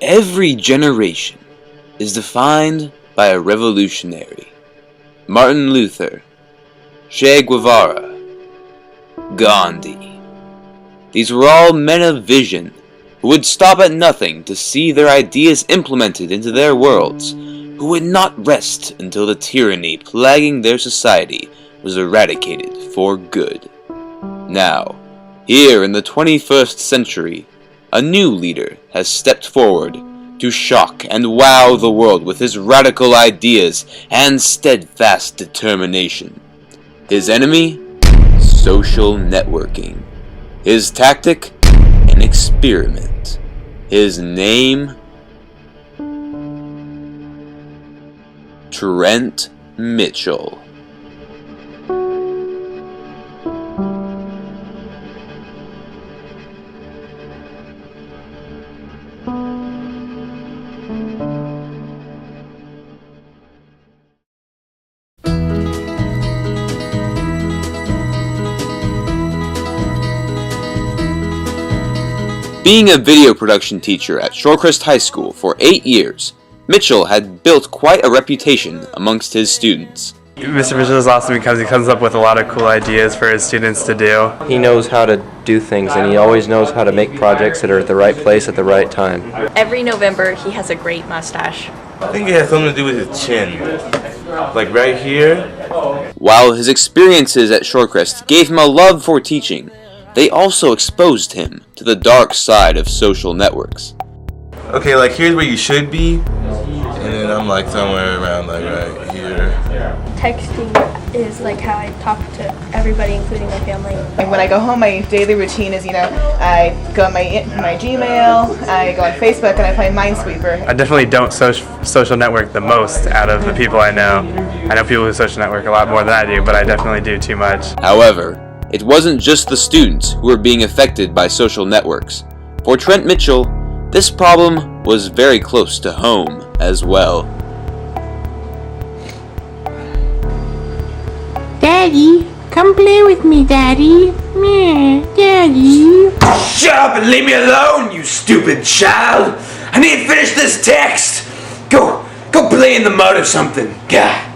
Every generation is defined by a revolutionary. Martin Luther, Che Guevara, Gandhi. These were all men of vision who would stop at nothing to see their ideas implemented into their worlds, who would not rest until the tyranny plaguing their society was eradicated for good. Now, here in the 21st century, a new leader has stepped forward to shock and wow the world with his radical ideas and steadfast determination. His enemy? Social networking. His tactic? An experiment. His name? Trent Mitchell. Being a video production teacher at Shorecrest High School for 8 years, Mitchell had built quite a reputation amongst his students. Mr. Mitchell is awesome because he comes up with a lot of cool ideas for his students to do. He knows how to do things, and he always knows how to make projects that are at the right place at the right time. Every November, he has a great mustache. I think it has something to do with his chin. Like right here. While his experiences at Shorecrest gave him a love for teaching, they also exposed him to the dark side of social networks. Okay, like here's where you should be, and then I'm like somewhere around like right here. Texting is like how I talk to everybody, including my family. When I go home, my daily routine is, I go on my Gmail, I go on Facebook, and I play Minesweeper. I definitely don't social network the most out of the people I know. I know people who social network a lot more than I do, but I definitely do too much. However, it wasn't just the students who were being affected by social networks. For Trent Mitchell, this problem was very close to home as well. Daddy, come play with me, Daddy. Yeah, Daddy. Shut up and leave me alone, you stupid child! I need to finish this text! Go play in the mud or something. God.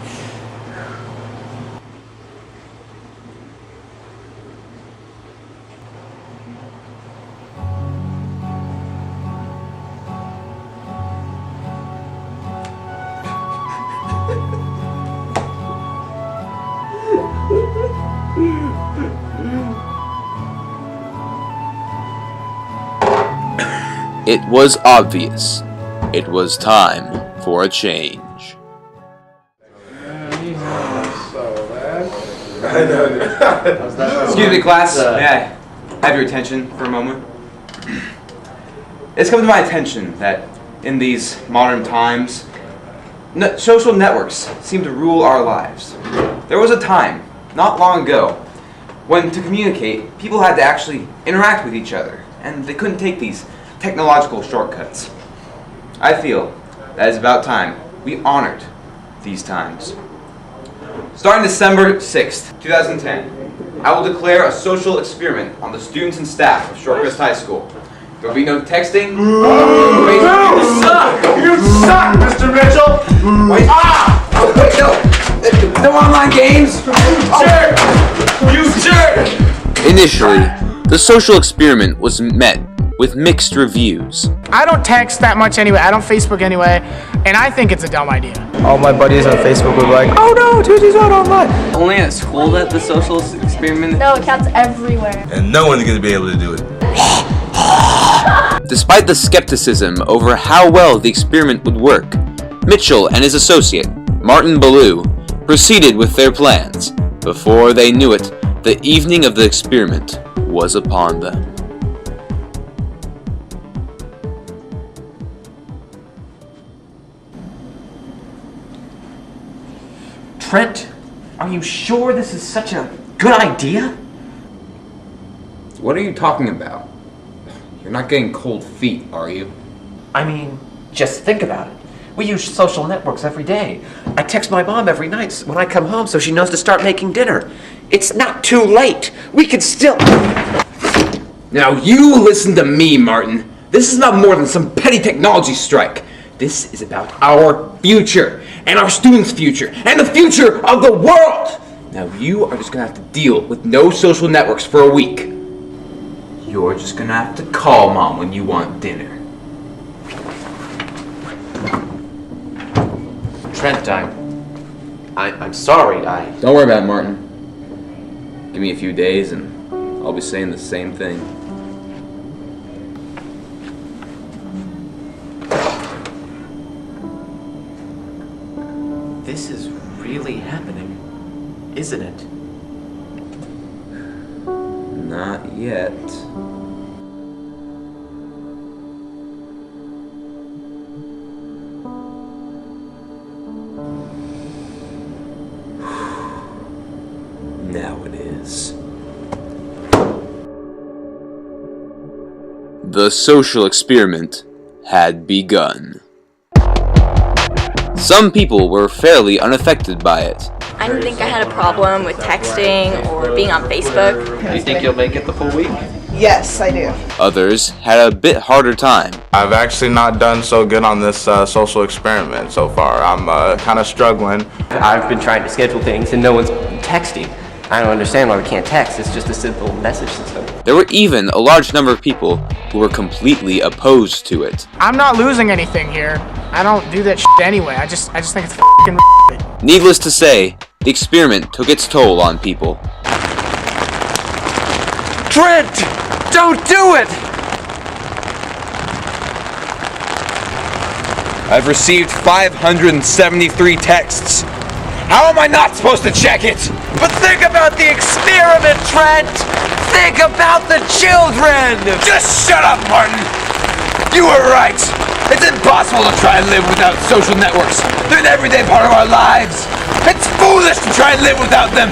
It was obvious. It was time for a change. Excuse me, class. May I have your attention for a moment? It's come to my attention that in these modern times, social networks seem to rule our lives. There was a time, not long ago, when to communicate, people had to actually interact with each other, and they couldn't take these technological shortcuts. I feel that it's about time we honored these times. Starting December 6th, 2010, I will declare a social experiment on the students and staff of Shorecrest High School. There will be no texting. You suck! You suck, Mr. Mitchell! Wait, wait, no online games? Jerk! You jerk! Initially, the social experiment was met with mixed reviews. I don't text that much anyway. I don't Facebook anyway. And I think it's a dumb idea. All my buddies on Facebook were like, oh no, Tuesday's not online. Only at school that the social experiment? No, it counts everywhere. And no one's gonna be able to do it. Despite the skepticism over how well the experiment would work, Mitchell and his associate, Martin Ballou, proceeded with their plans. Before they knew it, the evening of the experiment was upon them. Trent, are you sure this is such a good idea? What are you talking about? You're not getting cold feet, are you? I mean, just think about it. We use social networks every day. I text my mom every night when I come home so she knows to start making dinner. It's not too late. We can still... Now you listen to me, Martin. This is not more than some petty technology strike. This is about our future, and our students' future, and the future of the world! Now you are just gonna have to deal with no social networks for a week. You're just gonna have to call Mom when you want dinner. Trent, I'm sorry, Don't worry about it, Martin. Give me a few days and I'll be saying the same thing. This is really happening, isn't it? Not yet. Now it is. The social experiment had begun. Some people were fairly unaffected by it. I didn't think I had a problem with texting or being on Facebook. Do you think you'll make it the full week? Yes, I do. Others had a bit harder time. I've actually not done so good on this social experiment so far. I'm kind of struggling. I've been trying to schedule things and no one's texting. I don't understand why we can't text. It's just a simple message system. There were even a large number of people who were completely opposed to it. I'm not losing anything here. I don't do that shit anyway. I just think it's fucking Needless to say, the experiment took its toll on people. Trent! Don't do it! I've received 573 texts. How am I not supposed to check it? But think about the experiment, Trent! Think about the children! Just shut up, Martin! You were right! It's impossible to try and live without social networks. They're an everyday part of our lives. It's foolish to try and live without them.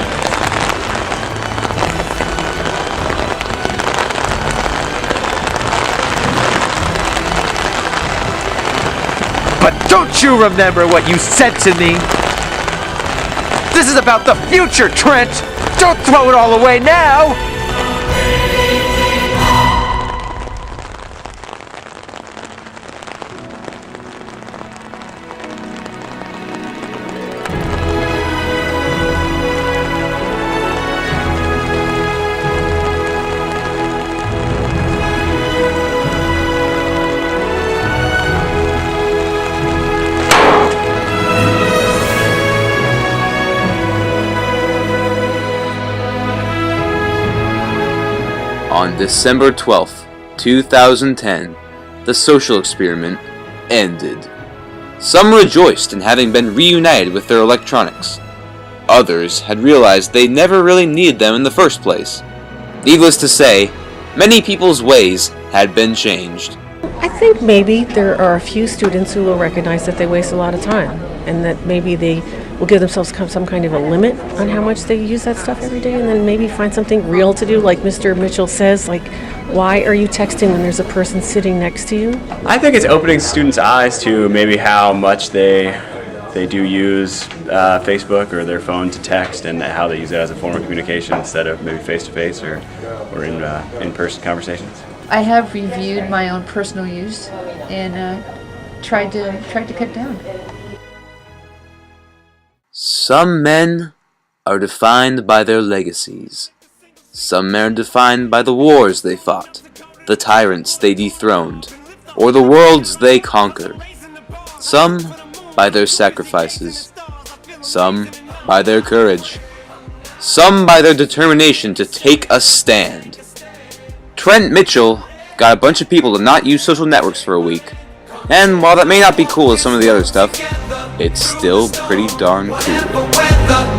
But don't you remember what you said to me? This is about the future, Trent! Don't throw it all away now! On December 12th, 2010, the social experiment ended. Some rejoiced in having been reunited with their electronics. Others had realized they never really needed them in the first place. Needless to say, many people's ways had been changed. I think maybe there are a few students who will recognize that they waste a lot of time and that maybe they will give themselves some kind of a limit on how much they use that stuff every day and then maybe find something real to do, like Mr. Mitchell says, like, why are you texting when there's a person sitting next to you? I think it's opening students' eyes to maybe how much they do use Facebook or their phone to text and how they use it as a form of communication instead of maybe face-to-face or in-person conversations. I have reviewed my own personal use and tried to cut down. Some men are defined by their legacies. Some men are defined by the wars they fought, the tyrants they dethroned, or the worlds they conquered. Some by their sacrifices. Some by their courage. Some by their determination to take a stand. Trent Mitchell got a bunch of people to not use social networks for a week. And while that may not be cool as some of the other stuff, it's still pretty darn cool.